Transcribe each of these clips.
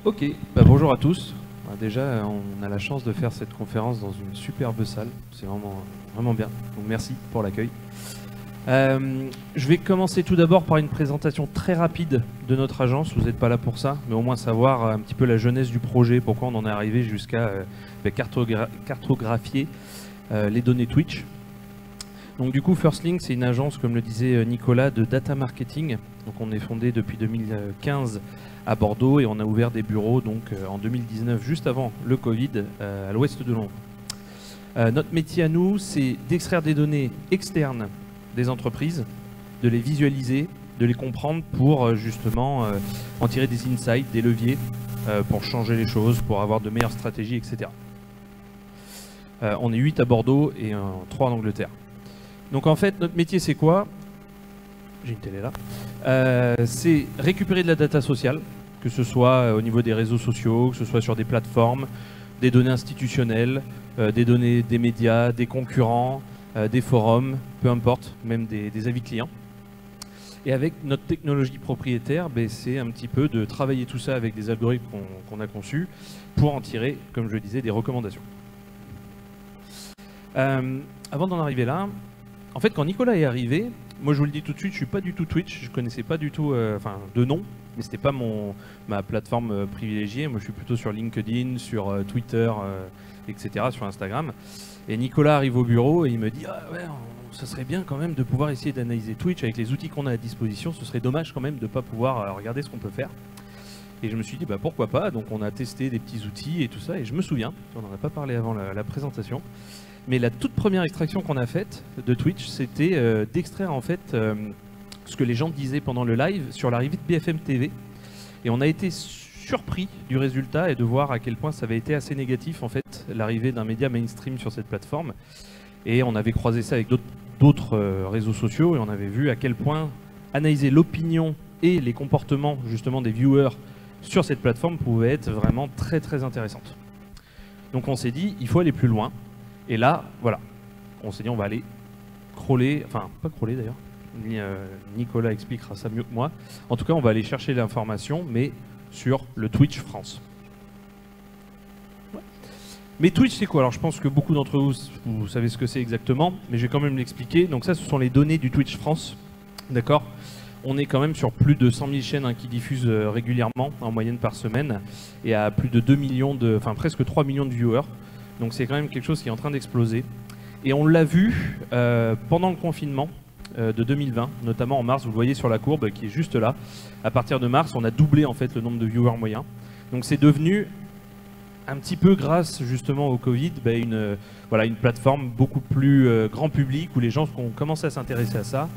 Ok, bonjour à tous. Déjà, on a la chance de faire cette conférence dans une superbe salle. C'est vraiment bien. Donc merci pour l'accueil. Je vais commencer tout d'abord par une présentation très rapide de notre agence. Vous n'êtes pas là pour ça, mais au moins savoir un petit peu la jeunesse du projet, pourquoi on en est arrivé jusqu'à cartographier les données Twitch. Donc du coup, Firstlink, c'est une agence, comme le disait Nicolas, de data marketing. Donc on est fondé depuis 2015 à Bordeaux et on a ouvert des bureaux donc en 2019, juste avant le Covid, à l'ouest de Londres. Notre métier à nous, c'est d'extraire des données externes des entreprises, de les visualiser, de les comprendre pour justement en tirer des insights, des leviers pour changer les choses, pour avoir de meilleures stratégies, etc. On est 8 à Bordeaux et 3 en Angleterre. Donc en fait, notre métier c'est quoi? J'ai une télé là. C'est récupérer de la data sociale, que ce soit au niveau des réseaux sociaux, que ce soit sur des plateformes, des données institutionnelles, des données des médias, des concurrents, des forums, peu importe, même des avis clients. Et avec notre technologie propriétaire, c'est un petit peu de travailler tout ça avec des algorithmes qu'on a conçus pour en tirer, comme je le disais, des recommandations. Avant d'en arriver là, en fait, quand Nicolas est arrivé, moi je vous le dis tout de suite, je suis pas du tout Twitch, je connaissais pas du tout, de nom, mais c'était pas ma plateforme privilégiée. Moi je suis plutôt sur LinkedIn, sur Twitter, etc., sur Instagram. Et Nicolas arrive au bureau et il me dit « Ah ouais, ça serait bien quand même de pouvoir essayer d'analyser Twitch avec les outils qu'on a à disposition, ce serait dommage quand même de ne pas pouvoir regarder ce qu'on peut faire. » Et je me suis dit pourquoi pas, donc on a testé des petits outils et tout ça, et je me souviens, on n'en a pas parlé avant la présentation, mais la toute première extraction qu'on a faite de Twitch, c'était d'extraire en fait ce que les gens disaient pendant le live sur l'arrivée de BFM TV. Et on a été surpris du résultat et de voir à quel point ça avait été assez négatif en fait, l'arrivée d'un média mainstream sur cette plateforme. Et on avait croisé ça avec d'autres réseaux sociaux et on avait vu à quel point analyser l'opinion et les comportements justement des viewers sur cette plateforme pouvait être vraiment très très intéressante. Donc on s'est dit, il faut aller plus loin. Et là, voilà, on s'est dit on va aller crawler, enfin pas crawler d'ailleurs, Nicolas expliquera ça mieux que moi. En tout cas, on va aller chercher l'information, mais sur le Twitch France. Ouais. Mais Twitch, c'est quoi? Alors je pense que beaucoup d'entre vous, vous savez ce que c'est exactement, mais je vais quand même l'expliquer. Donc ça, ce sont les données du Twitch France, d'accord? On est quand même sur plus de 100 000 chaînes qui diffusent régulièrement, en moyenne par semaine, et à plus de 2 millions enfin presque 3 millions de viewers. Donc c'est quand même quelque chose qui est en train d'exploser. Et on l'a vu pendant le confinement de 2020, notamment en mars, vous le voyez sur la courbe qui est juste là. À partir de mars, on a doublé en fait le nombre de viewers moyens. Donc c'est devenu un petit peu grâce justement au Covid, une plateforme beaucoup plus grand public où les gens ont commencé à s'intéresser à ça.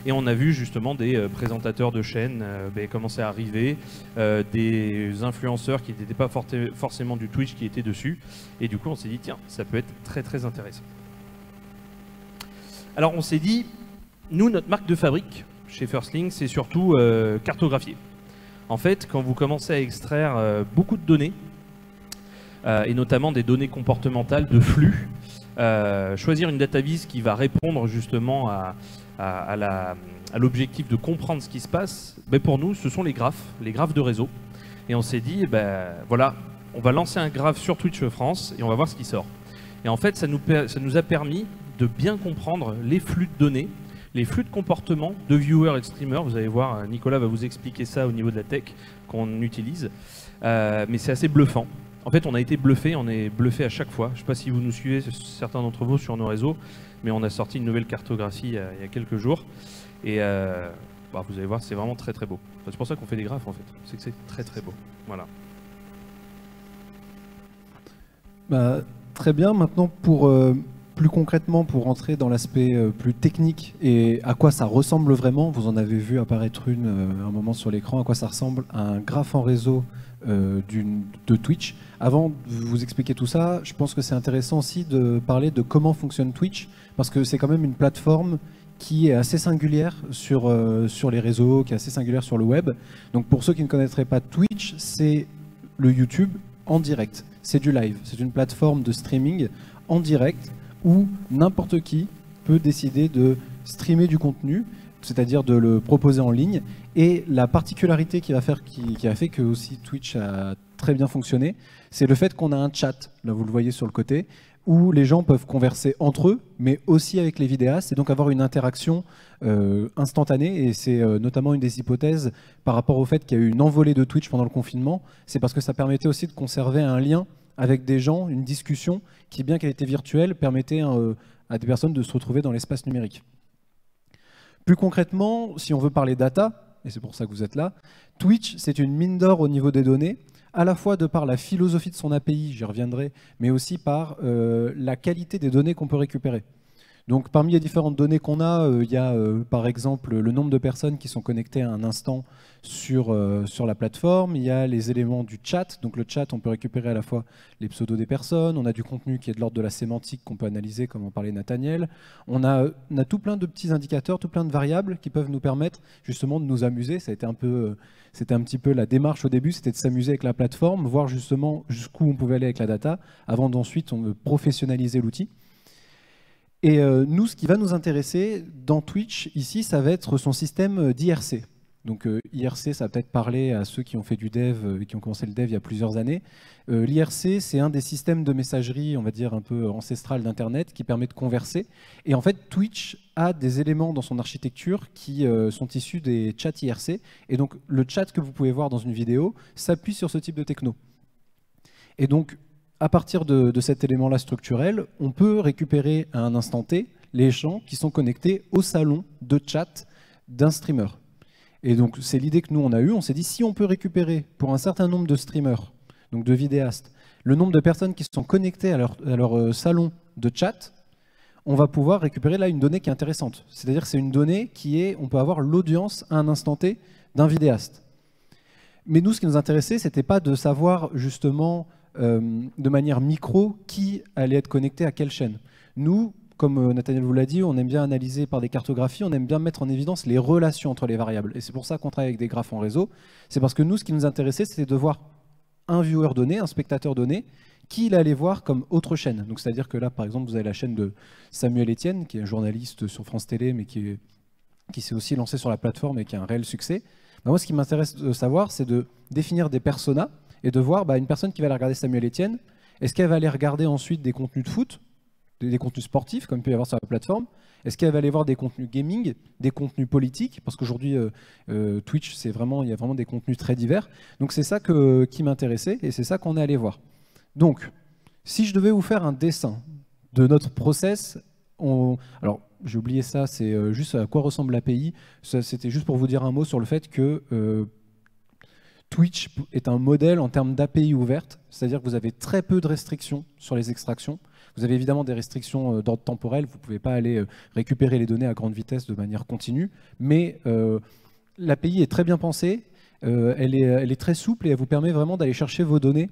Et on a vu justement des présentateurs de chaînes commencer à arriver, des influenceurs qui n'étaient pas forcément du Twitch qui étaient dessus. Et du coup, on s'est dit, tiens, ça peut être très très intéressant. Alors on s'est dit, nous, notre marque de fabrique chez Firstlink, c'est surtout cartographier. En fait, quand vous commencez à extraire beaucoup de données, et notamment des données comportementales de flux, choisir une data vis qui va répondre justement à l'objectif de comprendre ce qui se passe, pour nous, ce sont les graphes de réseau. Et on s'est dit, voilà, on va lancer un graphe sur Twitch France et on va voir ce qui sort. Et en fait, ça nous a permis de bien comprendre les flux de données, les flux de comportement de viewers et de streamers. Vous allez voir, Nicolas va vous expliquer ça au niveau de la tech qu'on utilise. Mais c'est assez bluffant. En fait, on a été bluffé, on est bluffé à chaque fois. Je ne sais pas si vous nous suivez, certains d'entre vous, sur nos réseaux, mais on a sorti une nouvelle cartographie il y a quelques jours. Et vous allez voir, c'est vraiment très très beau. C'est pour ça qu'on fait des graphes en fait. C'est que c'est très très beau. Voilà. Très bien. Maintenant, plus concrètement, pour rentrer dans l'aspect plus technique et à quoi ça ressemble vraiment, vous en avez vu apparaître un moment sur l'écran, à quoi ça ressemble un graphe en réseau de Twitch. Avant de vous expliquer tout ça, je pense que c'est intéressant aussi de parler de comment fonctionne Twitch, parce que c'est quand même une plateforme qui est assez singulière sur les réseaux, qui est assez singulière sur le web. Donc pour ceux qui ne connaîtraient pas Twitch, c'est le YouTube en direct. C'est du live. C'est une plateforme de streaming en direct où n'importe qui peut décider de streamer du contenu, c'est-à-dire de le proposer en ligne. Et la particularité qui a fait que aussi Twitch a très bien fonctionner, c'est le fait qu'on a un chat, là vous le voyez sur le côté, où les gens peuvent converser entre eux, mais aussi avec les vidéastes, et donc avoir une interaction instantanée. Et c'est notamment une des hypothèses par rapport au fait qu'il y a eu une envolée de Twitch pendant le confinement, c'est parce que ça permettait aussi de conserver un lien avec des gens, une discussion qui, bien qu'elle était virtuelle, permettait à des personnes de se retrouver dans l'espace numérique. Plus concrètement, si on veut parler data, et c'est pour ça que vous êtes là, Twitch, c'est une mine d'or au niveau des données, à la fois de par la philosophie de son API, j'y reviendrai, mais aussi par la qualité des données qu'on peut récupérer. Donc parmi les différentes données qu'on a, il y a par exemple le nombre de personnes qui sont connectées à un instant sur la plateforme, il y a les éléments du chat, donc le chat on peut récupérer à la fois les pseudos des personnes, on a du contenu qui est de l'ordre de la sémantique qu'on peut analyser comme en parlait Nathaniel, on a tout plein de petits indicateurs, tout plein de variables qui peuvent nous permettre justement de nous amuser, ça a été c'était un petit peu la démarche au début, c'était de s'amuser avec la plateforme, voir justement jusqu'où on pouvait aller avec la data, avant d'ensuite professionnaliser l'outil. Et nous, ce qui va nous intéresser dans Twitch, ici, ça va être son système d'IRC. Donc IRC, ça va peut-être parler à ceux qui ont fait du dev et qui ont commencé le dev il y a plusieurs années. L'IRC, c'est un des systèmes de messagerie, on va dire, un peu ancestral d'Internet qui permet de converser. Et en fait, Twitch a des éléments dans son architecture qui sont issus des chats IRC. Et donc, le chat que vous pouvez voir dans une vidéo s'appuie sur ce type de techno. Et donc, à partir de cet élément-là structurel, on peut récupérer à un instant T les gens qui sont connectés au salon de chat d'un streamer. Et donc, c'est l'idée que nous, on a eue. On s'est dit, si on peut récupérer pour un certain nombre de streamers, donc de vidéastes, le nombre de personnes qui sont connectées à leur salon de chat, on va pouvoir récupérer là une donnée qui est intéressante. C'est-à-dire que c'est une donnée qui est, on peut avoir l'audience à un instant T d'un vidéaste. Mais nous, ce qui nous intéressait, c'était pas de savoir justement de manière micro qui allait être connecté à quelle chaîne. Nous, comme Nathaniel vous l'a dit, on aime bien analyser par des cartographies, on aime bien mettre en évidence les relations entre les variables. Et c'est pour ça qu'on travaille avec des graphes en réseau. C'est parce que nous, ce qui nous intéressait, c'était de voir un viewer donné, un spectateur donné, qui il allait voir comme autre chaîne. Donc c'est-à-dire que là, par exemple, vous avez la chaîne de Samuel Etienne, qui est un journaliste sur France Télé, mais qui s'est aussi lancé sur la plateforme et qui a un réel succès. Ben moi, ce qui m'intéresse de savoir, c'est de définir des personas et de voir une personne qui va aller regarder Samuel Etienne, est-ce qu'elle va aller regarder ensuite des contenus de foot, des contenus sportifs, comme il peut y avoir sur la plateforme? Est-ce qu'elle va aller voir des contenus gaming, des contenus politiques? Parce qu'aujourd'hui, Twitch, il y a vraiment des contenus très divers. Donc c'est ça qui m'intéressait et c'est ça qu'on est allé voir. Donc, si je devais vous faire un dessin de notre process, alors j'ai oublié ça, c'est juste à quoi ressemble l'API. C'était juste pour vous dire un mot sur le fait que Twitch est un modèle en termes d'API ouverte, c'est-à-dire que vous avez très peu de restrictions sur les extractions. Vous avez évidemment des restrictions d'ordre temporel, vous ne pouvez pas aller récupérer les données à grande vitesse de manière continue, mais l'API est très bien pensée, elle est très souple et elle vous permet vraiment d'aller chercher vos données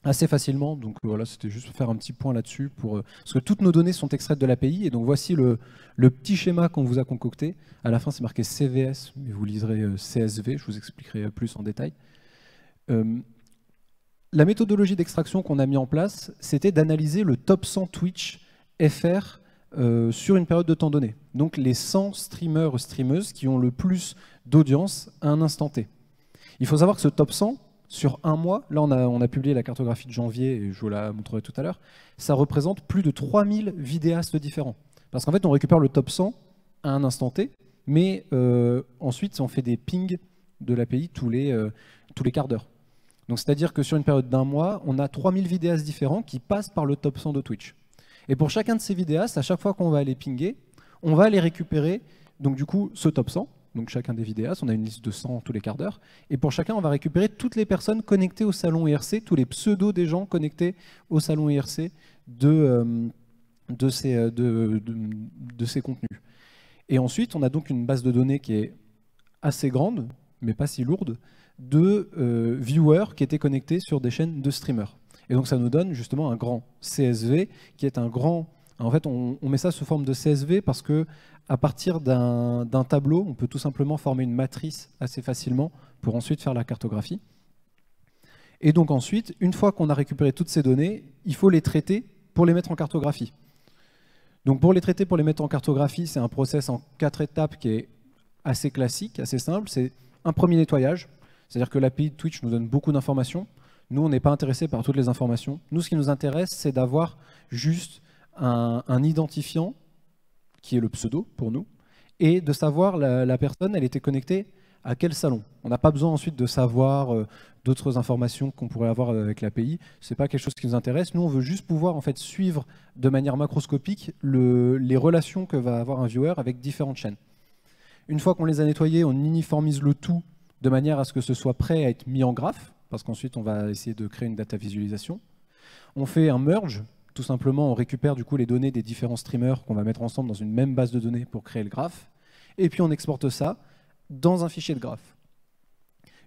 assez facilement. Donc voilà, c'était juste pour faire un petit point là-dessus, parce que toutes nos données sont extraites de l'API, et donc voici le petit schéma qu'on vous a concocté. À la fin, c'est marqué CVS, mais vous liserez CSV, je vous expliquerai plus en détail. La méthodologie d'extraction qu'on a mis en place, c'était d'analyser le top 100 Twitch FR sur une période de temps donnée. Donc les 100 streamers ou streameuses qui ont le plus d'audience à un instant T. Il faut savoir que ce top 100, sur un mois, là on a publié la cartographie de janvier, et je vous la montrerai tout à l'heure, ça représente plus de 3000 vidéastes différents. Parce qu'en fait, on récupère le top 100 à un instant T, mais ensuite, on fait des pings de l'API tous les quarts d'heure. Donc c'est-à-dire que sur une période d'un mois, on a 3000 vidéastes différents qui passent par le top 100 de Twitch. Et pour chacun de ces vidéastes, à chaque fois qu'on va les pinguer, on va aller récupérer, donc du coup, ce top 100, donc chacun des vidéastes, on a une liste de 100 tous les quarts d'heure, et pour chacun, on va récupérer toutes les personnes connectées au salon IRC, tous les pseudos des gens connectés au salon IRC de ces contenus. Et ensuite, on a donc une base de données qui est assez grande, mais pas si lourde, de viewers qui étaient connectés sur des chaînes de streamers. Et donc ça nous donne justement un grand CSV qui est un grand... En fait, on met ça sous forme de CSV parce que à partir d'un tableau, on peut tout simplement former une matrice assez facilement pour ensuite faire la cartographie. Et donc ensuite, une fois qu'on a récupéré toutes ces données, il faut les traiter pour les mettre en cartographie. Donc pour les traiter, pour les mettre en cartographie, c'est un process en 4 étapes qui est assez classique, assez simple. C'est un premier nettoyage, c'est-à-dire que l'API de Twitch nous donne beaucoup d'informations Nous, on n'est pas intéressé par toutes les informations. Nous, ce qui nous intéresse, c'est d'avoir juste un identifiant, qui est le pseudo pour nous, et de savoir la personne, elle était connectée à quel salon. On n'a pas besoin ensuite de savoir d'autres informations qu'on pourrait avoir avec l'API. Ce n'est pas quelque chose qui nous intéresse. Nous, on veut juste pouvoir en fait, suivre de manière macroscopique les relations que va avoir un viewer avec différentes chaînes. Une fois qu'on les a nettoyées, on uniformise le tout de manière à ce que ce soit prêt à être mis en graphe, parce qu'ensuite, on va essayer de créer une data visualisation. On fait un merge. Tout simplement, on récupère du coup les données des différents streamers qu'on va mettre ensemble dans une même base de données pour créer le graphe. Et puis, on exporte ça dans un fichier de graphe.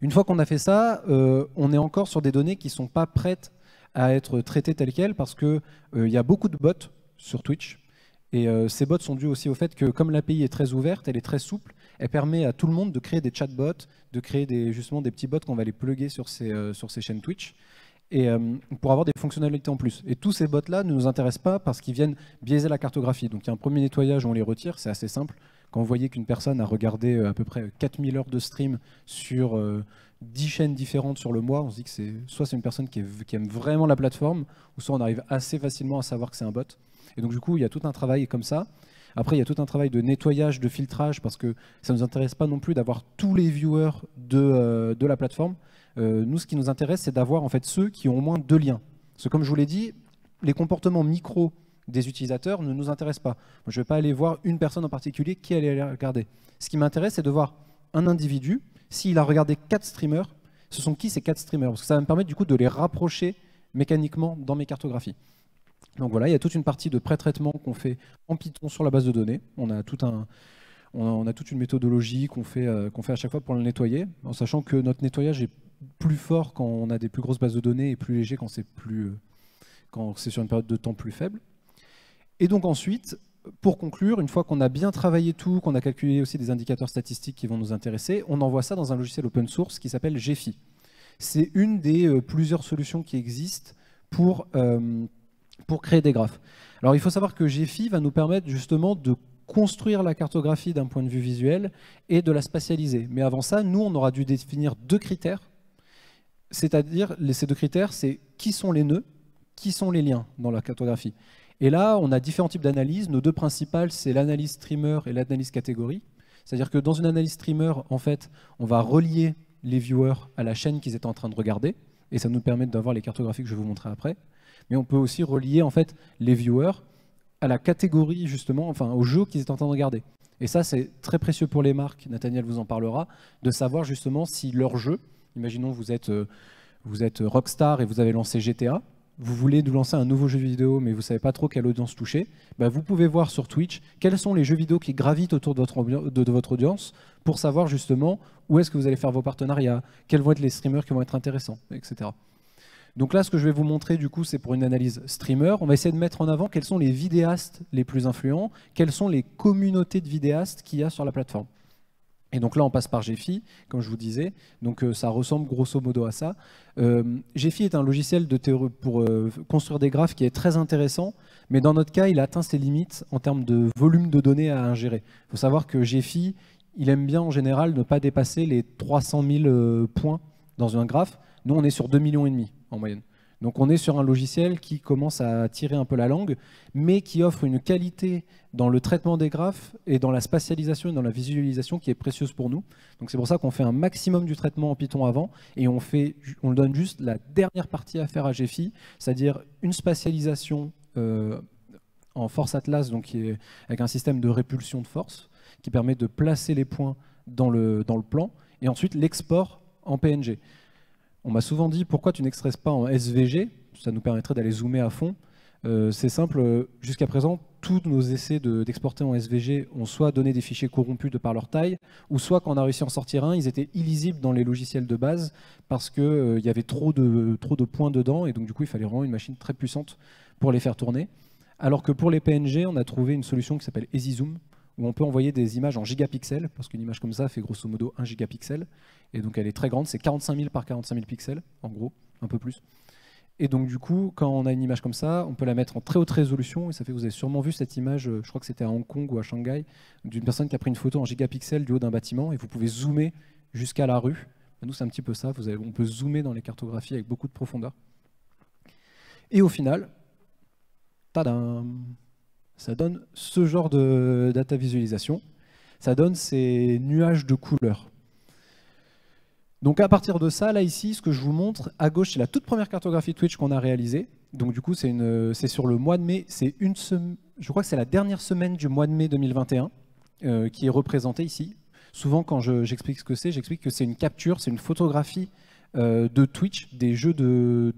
Une fois qu'on a fait ça, on est encore sur des données qui ne sont pas prêtes à être traitées telles quelles parce qu'il y a beaucoup de bots sur Twitch. Et ces bots sont dus aussi au fait que comme l'API est très ouverte, elle est très souple, elle permet à tout le monde de créer des chatbots, de créer justement des petits bots qu'on va les plugger sur ces chaînes Twitch et pour avoir des fonctionnalités en plus. Et tous ces bots-là ne nous intéressent pas parce qu'ils viennent biaiser la cartographie. Donc il y a un premier nettoyage où on les retire, c'est assez simple. Quand vous voyez qu'une personne a regardé à peu près 4000 heures de stream sur 10 chaînes différentes sur le mois, on se dit que soit c'est une personne qui aime vraiment la plateforme, ou soit on arrive assez facilement à savoir que c'est un bot. Et donc du coup, il y a tout un travail comme ça. Après, il y a tout un travail de nettoyage, de filtrage, parce que ça ne nous intéresse pas non plus d'avoir tous les viewers de la plateforme. Nous, ce qui nous intéresse, c'est d'avoir en fait ceux qui ont au moins 2 liens. Parce que comme je vous l'ai dit, les comportements micro des utilisateurs ne nous intéressent pas. Je ne vais pas aller voir une personne en particulier qui allait aller regarder. Ce qui m'intéresse, c'est de voir un individu. S'il a regardé 4 streamers, ce sont qui ces 4 streamers? Parce que ça va me permettre du coup de les rapprocher mécaniquement dans mes cartographies. Donc voilà, il y a toute une partie de pré-traitement qu'on fait en Python sur la base de données. On a toute une méthodologie qu'on fait à chaque fois pour le nettoyer, en sachant que notre nettoyage est plus fort quand on a des plus grosses bases de données et plus léger quand c'est sur une période de temps plus faible. Et donc ensuite, pour conclure, une fois qu'on a bien travaillé tout, qu'on a calculé aussi des indicateurs statistiques qui vont nous intéresser, on envoie ça dans un logiciel open source qui s'appelle Gephi. C'est une des plusieurs solutions qui existent pour créer des graphes. Alors il faut savoir que Gephi va nous permettre justement de construire la cartographie d'un point de vue visuel et de la spatialiser. Mais avant ça, nous, on aura dû définir 2 critères. C'est-à-dire, ces 2 critères, c'est qui sont les nœuds, qui sont les liens dans la cartographie. Et là, on a différents types d'analyses. Nos 2 principales, c'est l'analyse streamer et l'analyse catégorie. C'est-à-dire que dans une analyse streamer, en fait, on va relier les viewers à la chaîne qu'ils étaient en train de regarder. Et ça nous permet d'avoir les cartographies que je vais vous montrer après. Mais on peut aussi relier en fait, les viewers à la catégorie, justement, enfin au jeu qu'ils étaient en train de regarder. Et ça, c'est très précieux pour les marques, Nathaniel vous en parlera, de savoir justement si leur jeu, imaginons vous êtes Rockstar et vous avez lancé GTA, vous voulez nous lancer un nouveau jeu vidéo, mais vous ne savez pas trop quelle audience toucher, bah vous pouvez voir sur Twitch quels sont les jeux vidéo qui gravitent autour de votre audience pour savoir justement où est-ce que vous allez faire vos partenariats, quels vont être les streamers qui vont être intéressants, etc. Donc là, ce que je vais vous montrer, du coup, c'est pour une analyse streamer. On va essayer de mettre en avant quels sont les vidéastes les plus influents, quelles sont les communautés de vidéastes qu'il y a sur la plateforme. Et donc là, on passe par Gephi, comme je vous disais. Donc ça ressemble grosso modo à ça. Gephi est un logiciel pour construire des graphes qui est très intéressant, mais dans notre cas, il a atteint ses limites en termes de volume de données à ingérer. Il faut savoir que Gephi, il aime bien en général ne pas dépasser les 300 000 points dans un graphe. Nous, on est sur 2,5 millions en moyenne. Donc on est sur un logiciel qui commence à tirer un peu la langue, mais qui offre une qualité dans le traitement des graphes et dans la spatialisation et dans la visualisation qui est précieuse pour nous. Donc c'est pour ça qu'on fait un maximum du traitement en Python avant et on donne juste la dernière partie à faire à Gephi, c'est-à-dire une spatialisation en force atlas, donc avec un système de répulsion de force qui permet de placer les points dans le plan et ensuite l'export en PNG. On m'a souvent dit pourquoi tu n'extresses pas en SVG, ça nous permettrait d'aller zoomer à fond. C'est simple, jusqu'à présent, tous nos essais d'exporter en SVG ont soit donné des fichiers corrompus de par leur taille, ou soit quand on a réussi à en sortir un, ils étaient illisibles dans les logiciels de base parce qu'il y avait trop de points dedans, et donc du coup il fallait vraiment une machine très puissante pour les faire tourner. Alors que pour les PNG, on a trouvé une solution qui s'appelle EasyZoom, où on peut envoyer des images en gigapixels, parce qu'une image comme ça fait grosso modo 1 gigapixel, et donc elle est très grande, c'est 45 000 par 45 000 pixels, en gros, un peu plus. Et donc du coup, quand on a une image comme ça, on peut la mettre en très haute résolution, et ça fait, vous avez sûrement vu cette image, je crois que c'était à Hong Kong ou à Shanghai, d'une personne qui a pris une photo en gigapixels du haut d'un bâtiment, et vous pouvez zoomer jusqu'à la rue, Nous, c'est un petit peu ça. On peut zoomer dans les cartographies avec beaucoup de profondeur. Et au final, tadam, ça donne ce genre de data visualisation. Ça donne ces nuages de couleurs. Donc à partir de ça, là ici, ce que je vous montre, à gauche, c'est la toute première cartographie Twitch qu'on a réalisée. Donc du coup, c'est sur le mois de mai, je crois que c'est la dernière semaine du mois de mai 2021 qui est représentée ici. Souvent, quand j'explique ce que c'est, j'explique que c'est une capture, c'est une photographie de Twitch, des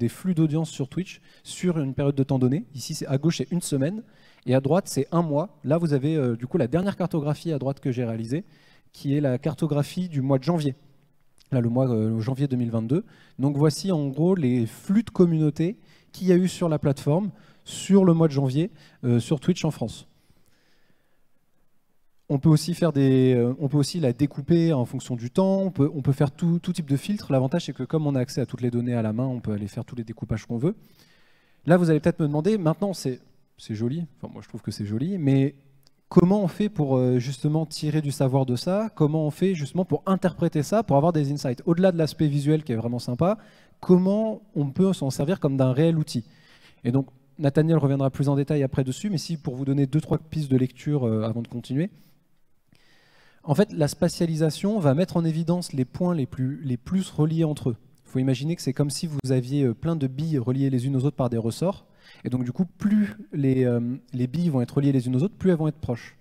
flux d'audience sur Twitch sur une période de temps donnée. Ici, à gauche, c'est une semaine, et à droite, c'est un mois. Là, vous avez du coup la dernière cartographie à droite que j'ai réalisée, qui est la cartographie du mois de janvier. Là, le mois janvier 2022. Donc voici en gros les flux de communauté qu'il y a eu sur la plateforme sur le mois de janvier sur Twitch en France. On peut aussi la découper en fonction du temps, on peut faire tout type de filtre. L'avantage, c'est que comme on a accès à toutes les données à la main, on peut aller faire tous les découpages qu'on veut. Là, vous allez peut-être me demander, maintenant c'est joli, enfin moi je trouve que c'est joli, mais comment on fait pour justement tirer du savoir de ça? Comment on fait justement pour interpréter ça, pour avoir des insights? Au-delà de l'aspect visuel qui est vraiment sympa, comment on peut s'en servir comme d'un réel outil? Et donc, Nathaniel reviendra plus en détail après dessus, mais si pour vous donner 2-3 pistes de lecture avant de continuer. En fait, la spatialisation va mettre en évidence les points les plus reliés entre eux. Il faut imaginer que c'est comme si vous aviez plein de billes reliées les unes aux autres par des ressorts. Et donc du coup, plus les billes vont être reliées les unes aux autres, plus elles vont être proches.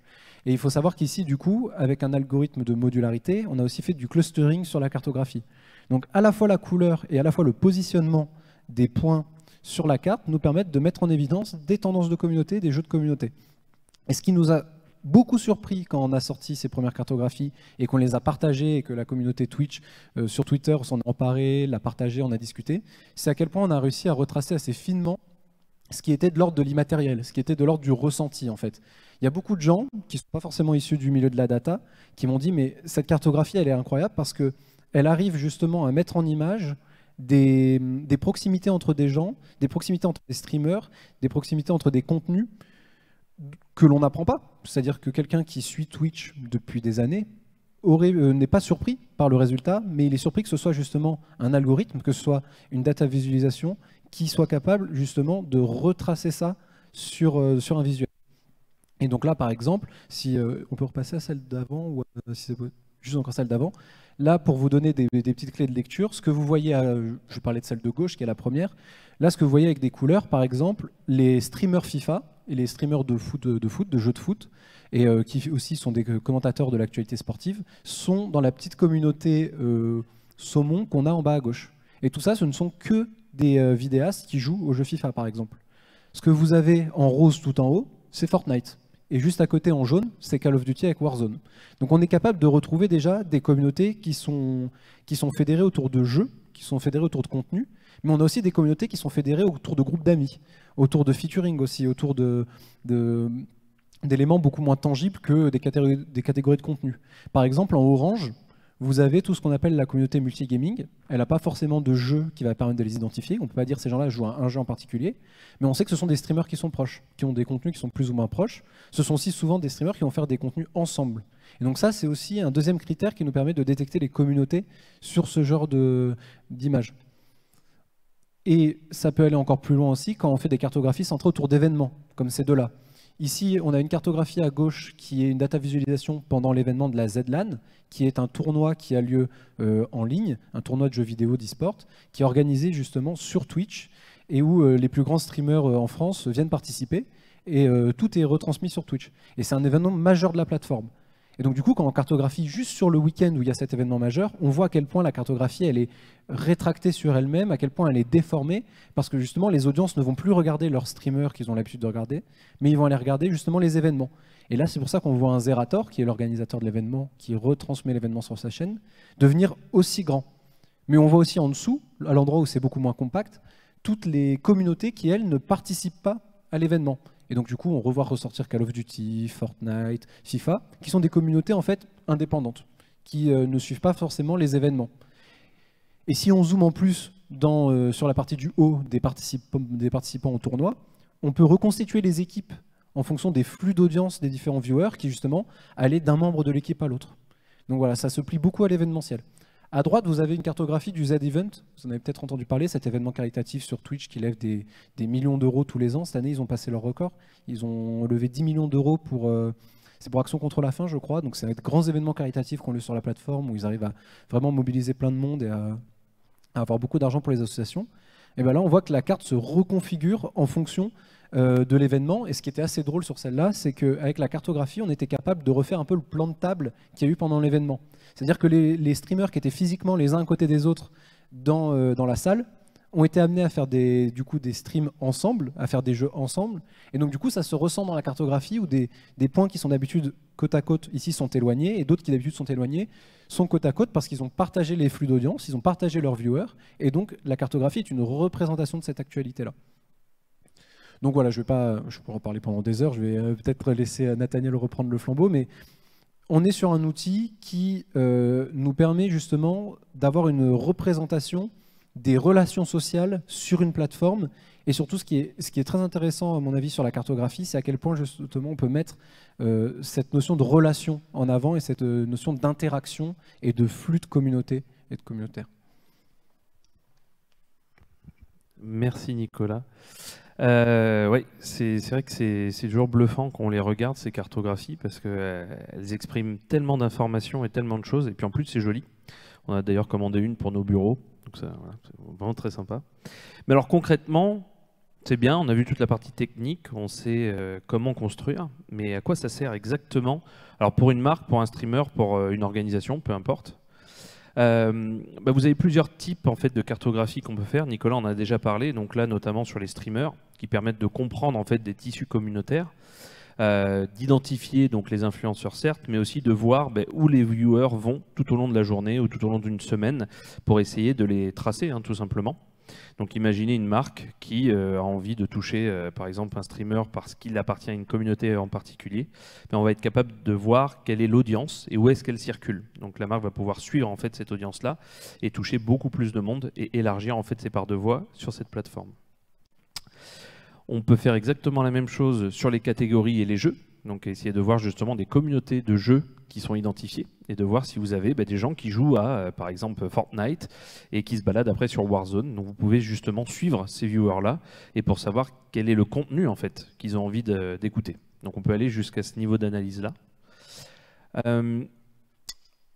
Et il faut savoir qu'ici, du coup, avec un algorithme de modularité, on a aussi fait du clustering sur la cartographie. Donc à la fois la couleur et à la fois le positionnement des points sur la carte nous permettent de mettre en évidence des tendances de communauté, des jeux de communauté. Et ce qui nous a beaucoup surpris quand on a sorti ces premières cartographies et qu'on les a partagées et que la communauté Twitch sur Twitter s'en est emparée, l'a partagée, on a discuté, c'est à quel point on a réussi à retracer assez finement ce qui était de l'ordre de l'immatériel, ce qui était de l'ordre du ressenti en fait. Il y a beaucoup de gens qui ne sont pas forcément issus du milieu de la data qui m'ont dit mais cette cartographie elle est incroyable parce qu'elle arrive justement à mettre en image des proximités entre des gens, des proximités entre des streamers, des proximités entre des contenus que l'on n'apprend pas. C'est-à-dire que quelqu'un qui suit Twitch depuis des années n'est pas surpris par le résultat, mais il est surpris que ce soit justement un algorithme, que ce soit une data visualisation qui soit capable justement de retracer ça sur un visuel. Et donc là, par exemple, si on peut repasser à celle d'avant, ou si c'est juste encore celle d'avant, là, pour vous donner des petites clés de lecture, ce que vous voyez, je parlais de celle de gauche qui est la première, là, ce que vous voyez avec des couleurs, par exemple, les streamers FIFA et les streamers de jeux de foot, et qui aussi sont des commentateurs de l'actualité sportive, sont dans la petite communauté saumon qu'on a en bas à gauche. Et tout ça, ce ne sont que des vidéastes qui jouent au jeu FIFA, par exemple. Ce que vous avez en rose tout en haut, c'est Fortnite. Et juste à côté, en jaune, c'est Call of Duty avec Warzone. Donc on est capable de retrouver déjà des communautés qui sont fédérées autour de jeux, qui sont fédérées autour de contenus, mais on a aussi des communautés qui sont fédérées autour de groupes d'amis, autour de featuring aussi, autour d'éléments beaucoup moins tangibles que des catégories de contenu. Par exemple, en orange, vous avez tout ce qu'on appelle la communauté multigaming. Elle n'a pas forcément de jeu qui va permettre de les identifier. On ne peut pas dire que ces gens-là jouent à un jeu en particulier, mais on sait que ce sont des streamers qui sont proches, qui ont des contenus qui sont plus ou moins proches. Ce sont aussi souvent des streamers qui vont faire des contenus ensemble. Et donc ça, c'est aussi un deuxième critère qui nous permet de détecter les communautés sur ce genre d'images. Et ça peut aller encore plus loin aussi quand on fait des cartographies centrées autour d'événements, comme ces deux-là. Ici, on a une cartographie à gauche qui est une data visualisation pendant l'événement de la ZLAN, qui est un tournoi qui a lieu en ligne, un tournoi de jeux vidéo d'e-sport, qui est organisé justement sur Twitch et où les plus grands streamers en France viennent participer et tout est retransmis sur Twitch. Et c'est un événement majeur de la plateforme. Et donc du coup, quand on cartographie juste sur le week-end où il y a cet événement majeur, on voit à quel point la cartographie elle est rétractée sur elle-même, à quel point elle est déformée, parce que justement les audiences ne vont plus regarder leurs streamers qu'ils ont l'habitude de regarder, mais ils vont aller regarder justement les événements. Et là, c'est pour ça qu'on voit un Zerator, qui est l'organisateur de l'événement, qui retransmet l'événement sur sa chaîne, devenir aussi grand. Mais on voit aussi en dessous, à l'endroit où c'est beaucoup moins compact, toutes les communautés qui, elles, ne participent pas à l'événement. Et donc du coup, on revoit ressortir Call of Duty, Fortnite, FIFA, qui sont des communautés en fait indépendantes, qui ne suivent pas forcément les événements. Et si on zoome en plus sur la partie du haut des participants au tournoi, on peut reconstituer les équipes en fonction des flux d'audience des différents viewers qui justement allaient d'un membre de l'équipe à l'autre. Donc voilà, ça se plie beaucoup à l'événementiel. À droite, vous avez une cartographie du Z-Event. Vous en avez peut-être entendu parler, cet événement caritatif sur Twitch qui lève des millions d'euros tous les ans. Cette année, ils ont passé leur record. Ils ont levé 10 millions d'euros c'est pour Action contre la faim, je crois. Donc, c'est un grands événements caritatifs qu'on a sur la plateforme où ils arrivent à vraiment mobiliser plein de monde et à avoir beaucoup d'argent pour les associations. Et bien là, on voit que la carte se reconfigure en fonction de l'événement. Et ce qui était assez drôle sur celle-là, c'est qu'avec la cartographie, on était capable de refaire un peu le plan de table qu'il y a eu pendant l'événement. C'est-à-dire que les streamers qui étaient physiquement les uns à côté des autres dans la salle ont été amenés à faire des streams ensemble, à faire des jeux ensemble. Et donc du coup, ça se ressent dans la cartographie où des points qui sont d'habitude côte à côte ici sont éloignés et d'autres qui d'habitude sont éloignés sont côte à côte parce qu'ils ont partagé les flux d'audience, ils ont partagé leurs viewers. Et donc la cartographie est une représentation de cette actualité-là. Donc voilà, je pourrais en parler pendant des heures, je vais peut-être laisser Nathaniel reprendre le flambeau, mais on est sur un outil qui nous permet justement d'avoir une représentation des relations sociales sur une plateforme. Et surtout, ce qui est très intéressant, à mon avis, sur la cartographie, c'est à quel point justement on peut mettre cette notion de relation en avant et cette notion d'interaction et de flux de communauté et de communautaire. Merci Nicolas. Ouais, c'est vrai que c'est toujours bluffant quand on les regarde, ces cartographies, parce qu'elles expriment tellement d'informations et tellement de choses, et puis en plus c'est joli. On a d'ailleurs commandé une pour nos bureaux, donc ça, voilà, c'est vraiment très sympa. Mais alors concrètement, c'est bien, on a vu toute la partie technique, on sait comment construire, mais à quoi ça sert exactement? Alors pour une marque, pour un streamer, pour une organisation, peu importe. Vous avez plusieurs types en fait de cartographie qu'on peut faire. Nicolas en a déjà parlé, donc là notamment sur les streamers qui permettent de comprendre en fait des tissus communautaires, d'identifier donc les influenceurs certes, mais aussi de voir où les viewers vont tout au long de la journée ou tout au long d'une semaine pour essayer de les tracer tout simplement. Donc imaginez une marque qui a envie de toucher par exemple un streamer parce qu'il appartient à une communauté en particulier. Mais on va être capable de voir quelle est l'audience et où est-ce qu'elle circule. Donc la marque va pouvoir suivre en fait cette audience-là et toucher beaucoup plus de monde et élargir en fait ses parts de voix sur cette plateforme. On peut faire exactement la même chose sur les catégories et les jeux. Donc essayer de voir justement des communautés de jeux qui sont identifiées et de voir si vous avez des gens qui jouent à par exemple Fortnite et qui se baladent après sur Warzone. Donc vous pouvez justement suivre ces viewers-là et pour savoir quel est le contenu en fait qu'ils ont envie d'écouter. Donc on peut aller jusqu'à ce niveau d'analyse-là.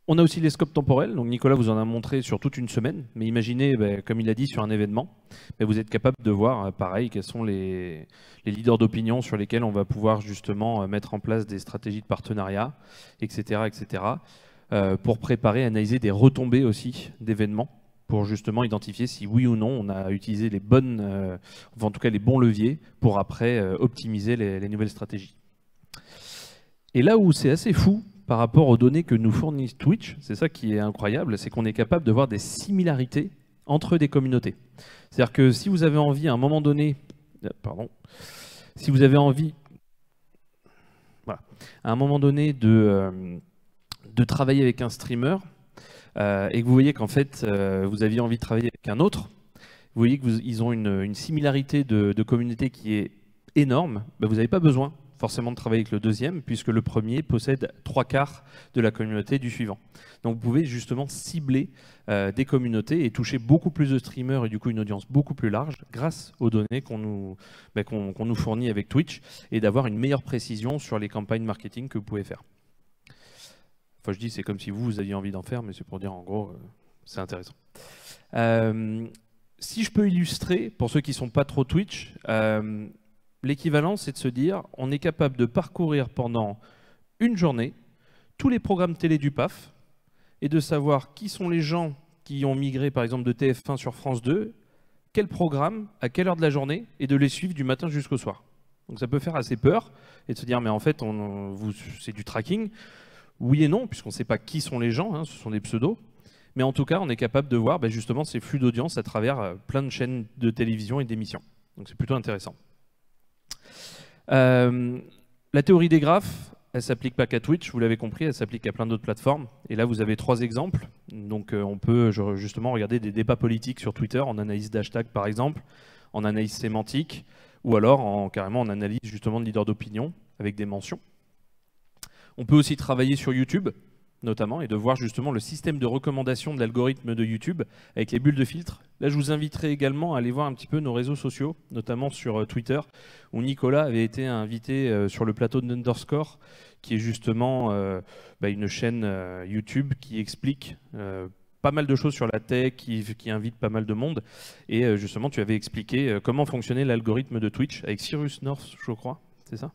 On a aussi les scopes temporels, donc Nicolas vous en a montré sur toute une semaine, mais imaginez, comme il a dit, sur un événement, vous êtes capable de voir, pareil, quels sont les leaders d'opinion sur lesquels on va pouvoir justement mettre en place des stratégies de partenariat, etc., etc., pour préparer, analyser des retombées aussi d'événements, pour justement identifier si oui ou non on a utilisé les bonnes, en tout cas les bons leviers, pour après optimiser les nouvelles stratégies. Et là où c'est assez fou, par rapport aux données que nous fournit Twitch, c'est ça qui est incroyable, c'est qu'on est capable de voir des similarités entre des communautés. C'est-à-dire que si vous avez envie à un moment donné, si vous avez envie, voilà, à un moment donné de travailler avec un streamer et que vous voyez qu'en fait vous aviez envie de travailler avec un autre, vous voyez qu'ils ont une similarité de communauté qui est énorme, vous n'avez pas besoin forcément de travailler avec le deuxième, puisque le premier possède 3/4 de la communauté du suivant. Donc vous pouvez justement cibler des communautés et toucher beaucoup plus de streamers et du coup une audience beaucoup plus large grâce aux données qu'on nous fournit avec Twitch et d'avoir une meilleure précision sur les campagnes marketing que vous pouvez faire. Enfin je dis c'est comme si vous aviez envie d'en faire, mais c'est pour dire en gros c'est intéressant. Si je peux illustrer, pour ceux qui ne sont pas trop Twitch, l'équivalent, c'est de se dire on est capable de parcourir pendant une journée tous les programmes télé du PAF et de savoir qui sont les gens qui ont migré par exemple de TF1 sur France 2, quel programme, à quelle heure de la journée, et de les suivre du matin jusqu'au soir. Donc ça peut faire assez peur et de se dire mais en fait c'est du tracking. Oui et non, puisqu'on ne sait pas qui sont les gens, ce sont des pseudos. Mais en tout cas, on est capable de voir justement ces flux d'audience à travers plein de chaînes de télévision et d'émissions. Donc c'est plutôt intéressant. La théorie des graphes, elle ne s'applique pas qu'à Twitch, vous l'avez compris, elle s'applique à plein d'autres plateformes. Et là, vous avez 3 exemples. Donc on peut justement regarder des débats politiques sur Twitter, en analyse d'hashtag par exemple, en analyse sémantique, ou alors carrément en analyse justement de leaders d'opinion, avec des mentions. On peut aussi travailler sur YouTube. notamment, et de voir justement le système de recommandation de l'algorithme de YouTube avec les bulles de filtre. Là, je vous inviterai également à aller voir un petit peu nos réseaux sociaux, notamment sur Twitter, où Nicolas avait été invité sur le plateau de Underscore, qui est justement une chaîne YouTube qui explique pas mal de choses sur la tech, qui invite pas mal de monde. Et justement, tu avais expliqué comment fonctionnait l'algorithme de Twitch avec Cyrus North, je crois, c'est ça?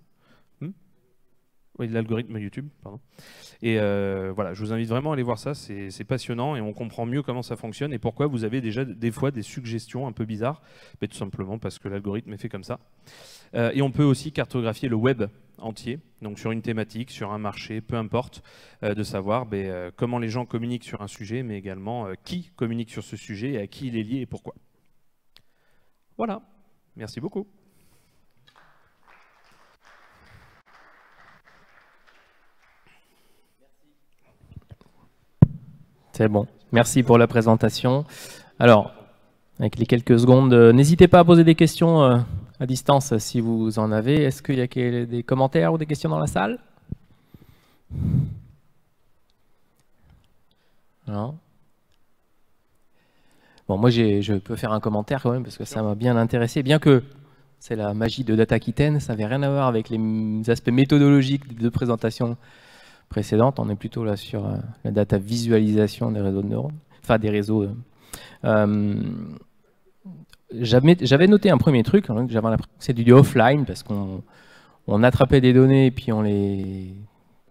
Oui, l'algorithme YouTube, pardon. Et voilà, je vous invite vraiment à aller voir ça, c'est passionnant et on comprend mieux comment ça fonctionne et pourquoi vous avez déjà des fois des suggestions un peu bizarres, mais tout simplement parce que l'algorithme est fait comme ça. Et on peut aussi cartographier le web entier, donc sur une thématique, sur un marché, peu importe, de savoir comment les gens communiquent sur un sujet, mais également qui communique sur ce sujet, et à qui il est lié et pourquoi. Voilà, merci beaucoup. C'est bon. Merci pour la présentation. Alors, avec les quelques secondes, n'hésitez pas à poser des questions à distance si vous en avez. Est-ce qu'il y a des commentaires ou des questions dans la salle? Non. Bon, moi, je peux faire un commentaire quand même parce que ça m'a bien intéressé. Bien que c'est la magie de Dataquitaine, ça n'avait rien à voir avec les aspects méthodologiques des deux présentations précédentes. On est plutôt là sur la data visualisation des réseaux de neurones, enfin des réseaux. J'avais noté un premier truc, hein, j'avais l'impression que c'est du offline parce qu'on attrapait des données et puis on les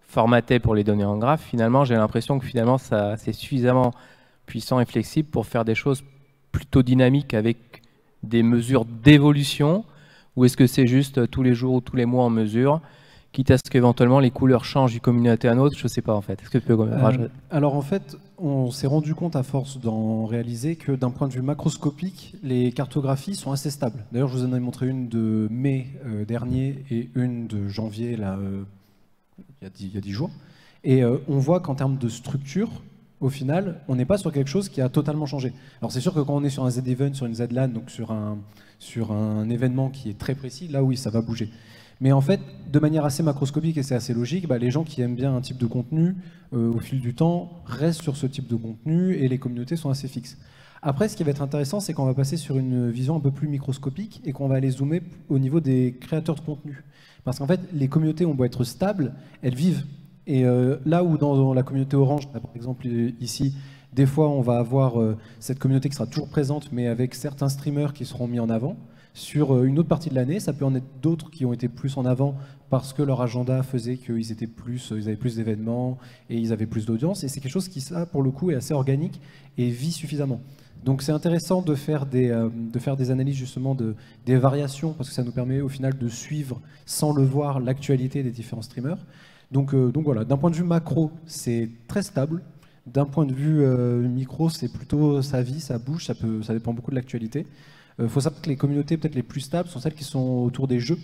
formatait pour les donner en graphe. Finalement, j'ai l'impression que finalement c'est suffisamment puissant et flexible pour faire des choses plutôt dynamiques avec des mesures d'évolution, ou est-ce que c'est juste tous les jours ou tous les mois en mesure, quitte à ce qu'éventuellement les couleurs changent d'une communauté à une autre? Je ne sais pas en fait. Est-ce que tu peux alors en fait, on s'est rendu compte à force d'en réaliser que d'un point de vue macroscopique, les cartographies sont assez stables. D'ailleurs, je vous en ai montré une de mai dernier et une de janvier, là, il y a 10 jours. Et on voit qu'en termes de structure, au final, on n'est pas sur quelque chose qui a totalement changé. Alors c'est sûr que quand on est sur un Z-Event, sur une Z-LAN, donc sur un événement qui est très précis, là oui, ça va bouger. Mais en fait, de manière assez macroscopique, et c'est assez logique, les gens qui aiment bien un type de contenu, au fil du temps, restent sur ce type de contenu et les communautés sont assez fixes. Après, ce qui va être intéressant, c'est qu'on va passer sur une vision un peu plus microscopique et qu'on va aller zoomer au niveau des créateurs de contenu. Parce qu'en fait, les communautés ont beau être stables, elles vivent. Et là où dans la communauté Orange, par exemple ici, des fois on va avoir cette communauté qui sera toujours présente, mais avec certains streamers qui seront mis en avant. Sur une autre partie de l'année, ça peut en être d'autres qui ont été plus en avant parce que leur agenda faisait qu'ils avaient plus d'événements et ils avaient plus d'audience. Et c'est quelque chose qui, ça, pour le coup, est assez organique et vit suffisamment. Donc c'est intéressant de faire des analyses justement des variations parce que ça nous permet au final de suivre sans le voir l'actualité des différents streamers. Donc voilà, d'un point de vue macro, c'est très stable. D'un point de vue micro, c'est plutôt ça vit, ça bouge, ça dépend beaucoup de l'actualité. Il faut savoir que les communautés peut-être les plus stables sont celles qui sont autour des jeux.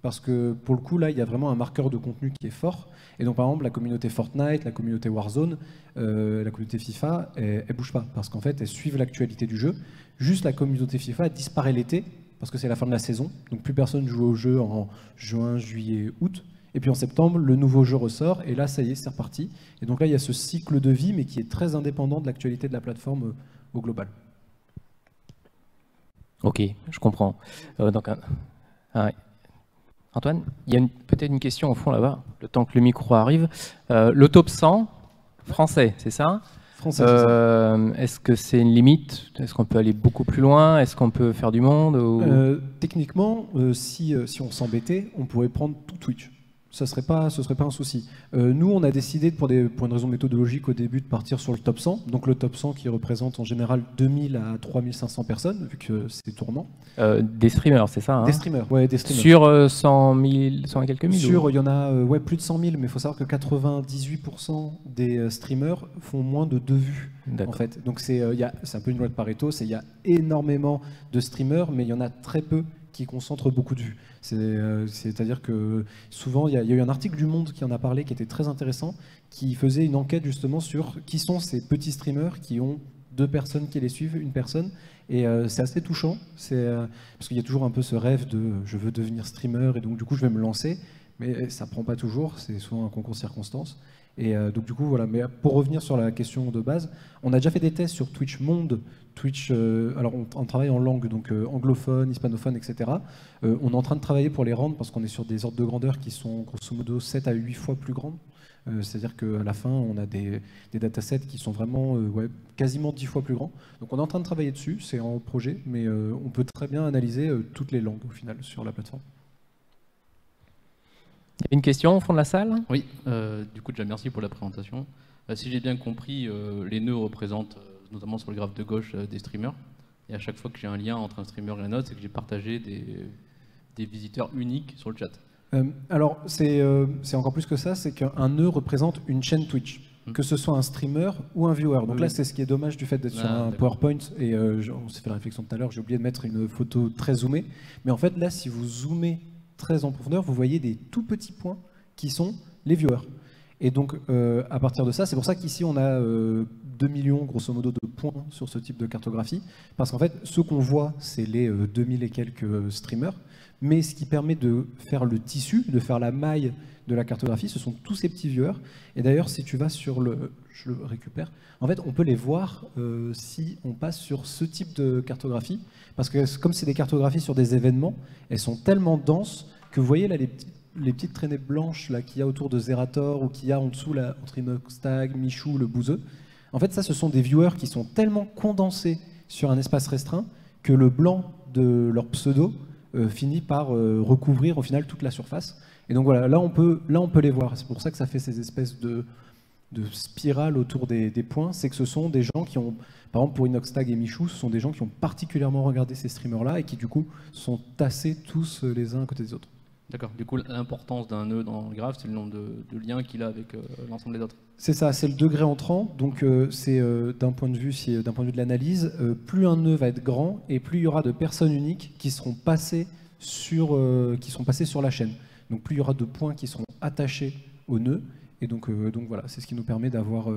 Parce que pour le coup, là, il y a vraiment un marqueur de contenu qui est fort. Et donc, par exemple, la communauté Fortnite, la communauté Warzone, la communauté FIFA, elle ne bouge pas. Parce qu'en fait, elles suivent l'actualité du jeu. Juste la communauté FIFA disparaît l'été, parce que c'est la fin de la saison. Donc, plus personne joue au jeu en juin, juillet, août. Et puis en septembre, le nouveau jeu ressort. Et là, ça y est, c'est reparti. Et donc là, il y a ce cycle de vie, mais qui est très indépendant de l'actualité de la plateforme au global. Ok, je comprends. Ouais. Antoine, il y a peut-être une question au fond là-bas, le temps que le micro arrive. Le top 100, français, c'est ça? Français, c'est ça. Est-ce que c'est une limite? Est-ce qu'on peut aller beaucoup plus loin? Est-ce qu'on peut faire du monde ou... Techniquement, si on s'embêtait, on pourrait prendre tout Twitch. Ce serait pas un souci. Nous, on a décidé, pour une raison méthodologique au début, de partir sur le top 100. Donc le top 100 qui représente en général 2000 à 3500 personnes, vu que c'est tournant. Des streamers, c'est ça, hein? Des streamers, ouais, des streamers. Sur 100 et quelques mille? Il y en a plus de 100 000, mais il faut savoir que 98% des streamers font moins de 2 vues. En fait. Donc c'est un peu une loi de Pareto, il y a énormément de streamers, mais il y en a très peu qui concentrent beaucoup de vues. C'est-à-dire que souvent, il y a eu un article du Monde qui en a parlé, qui était très intéressant, qui faisait une enquête justement sur qui sont ces petits streamers qui ont 2 personnes qui les suivent, une personne, et c'est assez touchant, parce qu'il y a toujours un peu ce rêve de je veux devenir streamer, et donc du coup je vais me lancer, mais ça prend pas toujours, c'est souvent un concours de circonstances. Et donc du coup, voilà. Mais pour revenir sur la question de base, on a déjà fait des tests sur Twitch Monde. Twitch, alors on travaille en langue, donc anglophone, hispanophone, etc. On est en train de travailler pour les rendre parce qu'on est sur des ordres de grandeur qui sont grosso modo 7 à 8 fois plus grandes. C'est-à-dire qu'à la fin, on a des datasets qui sont vraiment quasiment 10 fois plus grands. Donc on est en train de travailler dessus, c'est en projet, mais on peut très bien analyser toutes les langues au final sur la plateforme. Il y a une question au fond de la salle? Oui, du coup déjà merci pour la présentation. Si j'ai bien compris, les nœuds représentent, notamment sur le graphe de gauche, des streamers. Et à chaque fois que j'ai un lien entre un streamer et un autre, c'est que j'ai partagé des visiteurs uniques sur le chat. Alors c'est encore plus que ça, c'est qu'un nœud représente une chaîne Twitch, que ce soit un streamer ou un viewer. Donc Oui. là c'est ce qui est dommage du fait d'être sur un PowerPoint, et on s'est fait la réflexion tout à l'heure, j'ai oublié de mettre une photo très zoomée, mais en fait là si vous zoomez très en profondeur, vous voyez des tout petits points qui sont les viewers. Et donc à partir de ça, c'est pour ça qu'ici on a 2 millions grosso modo de points sur ce type de cartographie, parce qu'en fait ce qu'on voit c'est les 2000 et quelques streamers, mais ce qui permet de faire le tissu, de faire la maille de la cartographie, ce sont tous ces petits viewers. Et d'ailleurs si tu vas sur le... je le récupère, en fait on peut les voir si on passe sur ce type de cartographie, parce que comme c'est des cartographies sur des événements, elles sont tellement denses que vous voyez là les petites traînées blanches là qu'il y a autour de Zerator ou qu'il y a en dessous là, entre Inoxtag, Michou, le Bouzeux. En fait, ça, ce sont des viewers qui sont tellement condensés sur un espace restreint que le blanc de leur pseudo finit par recouvrir au final toute la surface. Et donc voilà, là on peut les voir. C'est pour ça que ça fait ces espèces de spirales autour des points. C'est que ce sont des gens qui ont, par exemple pour Inoxtag et Michou, ce sont des gens qui ont particulièrement regardé ces streamers-là et qui du coup sont tassés tous les uns à côté des autres. D'accord. Du coup, l'importance d'un nœud dans le graphe, c'est le nombre de liens qu'il a avec l'ensemble des autres. C'est ça, c'est le degré entrant. Donc c'est d'un point de vue de l'analyse, plus un nœud va être grand et plus il y aura de personnes uniques qui seront passées sur la chaîne. Donc plus il y aura de points qui seront attachés au nœud. Et donc voilà, c'est ce qui nous permet d'avoir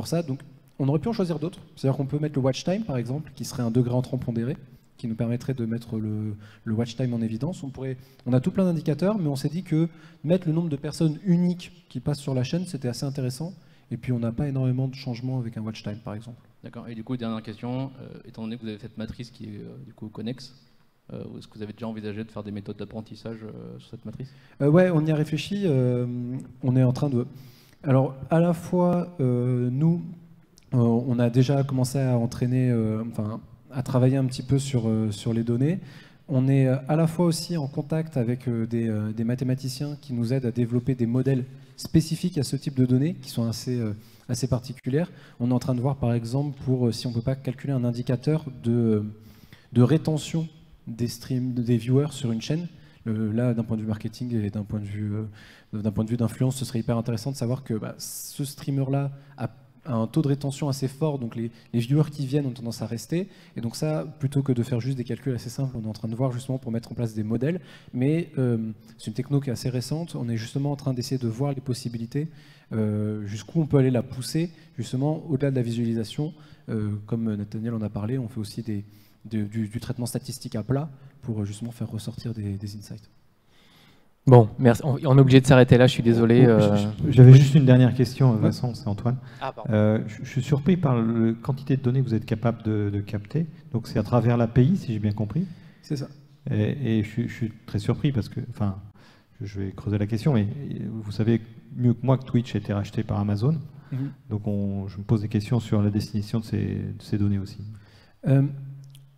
ça. Donc on aurait pu en choisir d'autres. C'est-à-dire qu'on peut mettre le watch time par exemple, qui serait un degré entrant pondéré, qui nous permettrait de mettre le watch time en évidence. On a tout plein d'indicateurs, mais on s'est dit que mettre le nombre de personnes uniques qui passent sur la chaîne, c'était assez intéressant. Et puis on n'a pas énormément de changements avec un watch time, par exemple. D'accord. Et du coup, dernière question, étant donné que vous avez cette matrice qui est du coup connexe, est-ce que vous avez déjà envisagé de faire des méthodes d'apprentissage sur cette matrice? Ouais, on y a réfléchi. On est en train de... Alors, à la fois, nous, on a déjà commencé à entraîner... à travailler un petit peu sur les données. On est à la fois aussi en contact avec des mathématiciens qui nous aident à développer des modèles spécifiques à ce type de données qui sont assez particulières. On est en train de voir par exemple si on ne peut pas calculer un indicateur de rétention des viewers sur une chaîne. Là, d'un point de vue marketing et d'un point de vue d'influence, ce serait hyper intéressant de savoir que ce streamer-là a un taux de rétention assez fort, donc les viewers qui viennent ont tendance à rester, et donc ça, plutôt que de faire juste des calculs assez simples, on est en train de voir justement pour mettre en place des modèles, mais c'est une techno qui est assez récente, on est justement en train d'essayer de voir les possibilités, jusqu'où on peut aller la pousser, justement au-delà de la visualisation, comme Nathaniel en a parlé, on fait aussi du traitement statistique à plat pour justement faire ressortir des insights. Bon, merci. On est obligé de s'arrêter là, je suis désolé. J'avais juste une dernière question, Vincent, c'est Antoine. Ah, pardon. Je suis surpris par la quantité de données que vous êtes capable de capter. Donc c'est à travers l'API, si j'ai bien compris. C'est ça. Et je suis très surpris parce que, enfin, je vais creuser la question, mais vous savez mieux que moi que Twitch a été racheté par Amazon. Donc je me pose des questions sur la destination de ces données aussi.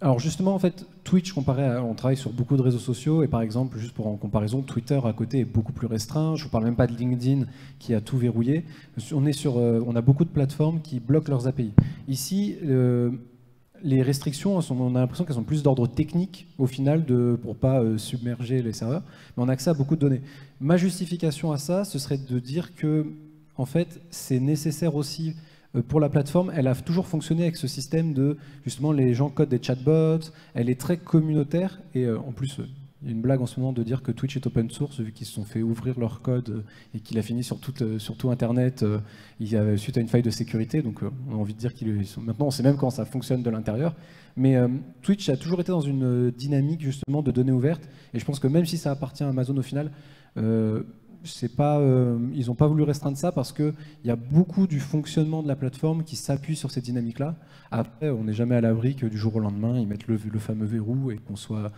Alors justement, en fait, Twitch, on travaille sur beaucoup de réseaux sociaux, et par exemple, juste pour en comparaison, Twitter à côté est beaucoup plus restreint. Je ne vous parle même pas de LinkedIn qui a tout verrouillé. On a beaucoup de plateformes qui bloquent leurs API. Ici, les restrictions, on a l'impression qu'elles sont plus d'ordre technique au final, pour ne pas submerger les serveurs, mais on a accès à beaucoup de données. Ma justification à ça, ce serait de dire que, en fait, c'est nécessaire aussi pour la plateforme. Elle a toujours fonctionné avec ce système de, justement, les gens codent des chatbots, elle est très communautaire, et en plus, il y a une blague en ce moment de dire que Twitch est open source, vu qu'ils se sont fait ouvrir leur code et qu'il a fini sur tout Internet suite à une faille de sécurité, donc on a envie de dire maintenant on sait même comment ça fonctionne de l'intérieur. Mais Twitch a toujours été dans une dynamique justement de données ouvertes, et je pense que même si ça appartient à Amazon au final, ils n'ont pas voulu restreindre ça parce qu'il y a beaucoup du fonctionnement de la plateforme qui s'appuie sur ces dynamiques-là. Après, on n'est jamais à l'abri que du jour au lendemain, ils mettent le fameux verrou et qu'on soit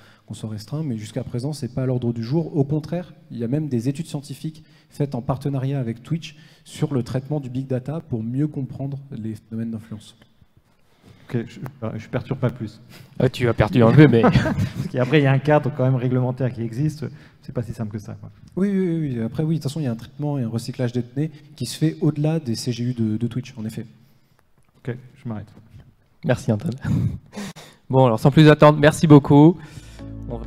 restreint, mais jusqu'à présent, ce n'est pas à l'ordre du jour. Au contraire, il y a même des études scientifiques faites en partenariat avec Twitch sur le traitement du big data pour mieux comprendre les phénomènes d'influence. Ok, je ne perturbe pas plus. Ah, tu as perdu un peu, mais... Parce qu'après, il y a un cadre quand même réglementaire qui existe. C'est pas si simple que ça, quoi. Oui. Après, oui, de toute façon, il y a un traitement et un recyclage des données qui se fait au-delà des CGU de Twitch, en effet. Ok, je m'arrête. Merci Antoine. Bon, alors sans plus attendre, merci beaucoup. On va...